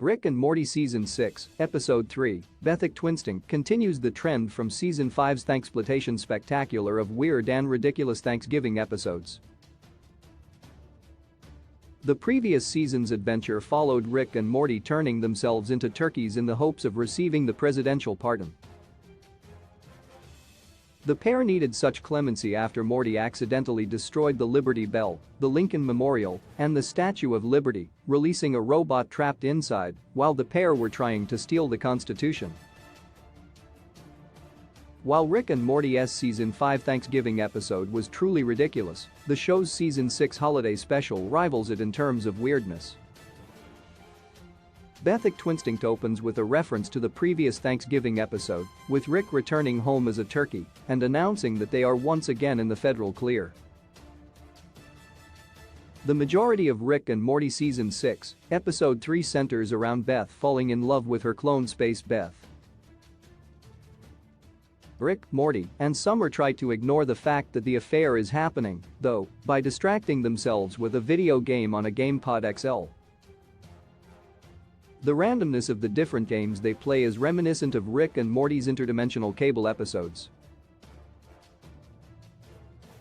Rick and Morty Season 6, Episode 3, Bethic Twinstinct continues the trend from Season 5's Thanksploitation spectacular of weird and ridiculous Thanksgiving episodes. The previous season's adventure followed Rick and Morty turning themselves into turkeys in the hopes of receiving the presidential pardon. The pair needed such clemency after Morty accidentally destroyed the Liberty Bell, the Lincoln Memorial, and the Statue of Liberty, releasing a robot trapped inside while the pair were trying to steal the Constitution. While Rick and Morty's Season 5 Thanksgiving episode was truly ridiculous, the show's Season 6 holiday special rivals it in terms of weirdness. Bethic Twinstinct opens with a reference to the previous Thanksgiving episode, with Rick returning home as a turkey and announcing that they are once again in the federal clear. The majority of Rick and Morty Season 6, Episode 3 centers around Beth falling in love with her clone Space Beth. Rick, Morty, and Summer try to ignore the fact that the affair is happening, though, by distracting themselves with a video game on a GamePod XL. The randomness of the different games they play is reminiscent of Rick and Morty's interdimensional cable episodes.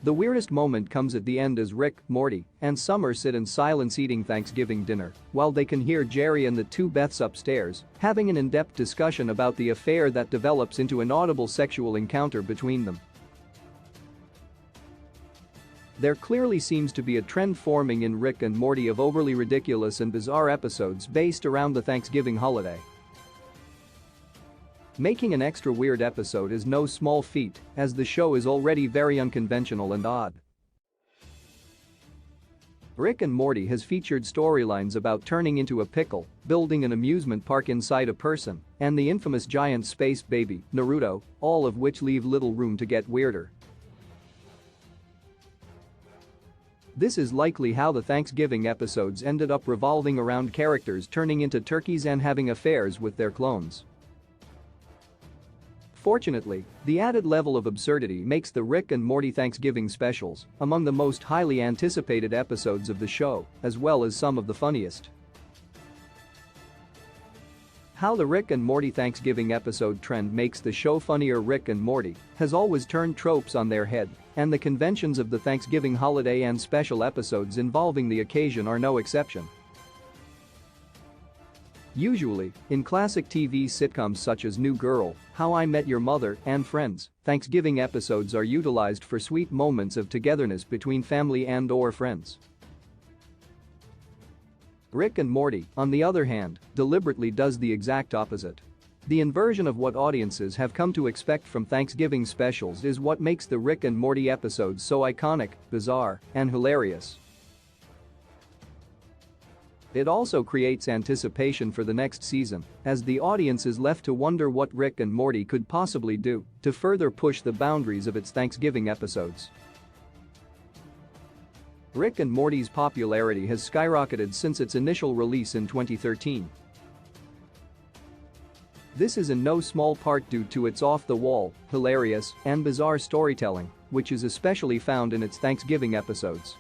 The weirdest moment comes at the end as Rick, Morty, and Summer sit in silence eating Thanksgiving dinner while they can hear Jerry and the two Beths upstairs having an in-depth discussion about the affair that develops into an audible sexual encounter between them. There clearly seems to be a trend forming in Rick and Morty of overly ridiculous and bizarre episodes based around the Thanksgiving holiday. Making an extra weird episode is no small feat, as the show is already very unconventional and odd. Rick and Morty has featured storylines about turning into a pickle, building an amusement park inside a person, and the infamous giant space baby, Naruto, all of which leave little room to get weirder. This is likely how the Thanksgiving episodes ended up revolving around characters turning into turkeys and having affairs with their clones. Fortunately, the added level of absurdity makes the Rick and Morty Thanksgiving specials among the most highly anticipated episodes of the show, as well as some of the funniest. How the Rick and Morty Thanksgiving episode trend makes the show funnier. Rick and Morty has always turned tropes on their head, and the conventions of the Thanksgiving holiday and special episodes involving the occasion are no exception. Usually, in classic TV sitcoms such as New Girl, How I Met Your Mother, and Friends, Thanksgiving episodes are utilized for sweet moments of togetherness between family and/or friends. Rick and Morty, on the other hand, deliberately does the exact opposite. The inversion of what audiences have come to expect from Thanksgiving specials is what makes the Rick and Morty episodes so iconic, bizarre, and hilarious. It also creates anticipation for the next season, as the audience is left to wonder what Rick and Morty could possibly do to further push the boundaries of its Thanksgiving episodes. Rick and Morty's popularity has skyrocketed since its initial release in 2013. This is in no small part due to its off-the-wall, hilarious, and bizarre storytelling, which is especially found in its Thanksgiving episodes.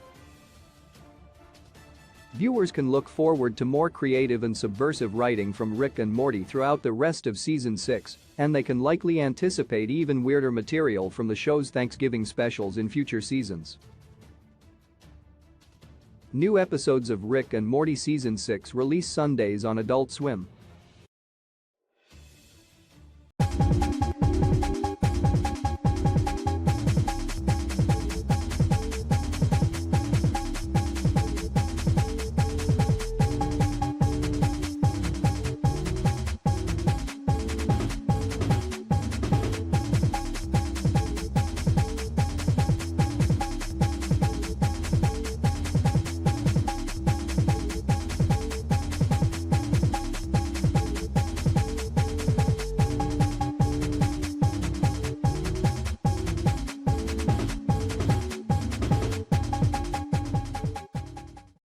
Viewers can look forward to more creative and subversive writing from Rick and Morty throughout the rest of Season 6, and they can likely anticipate even weirder material from the show's Thanksgiving specials in future seasons. New episodes of Rick and Morty Season 6 release Sundays on Adult Swim.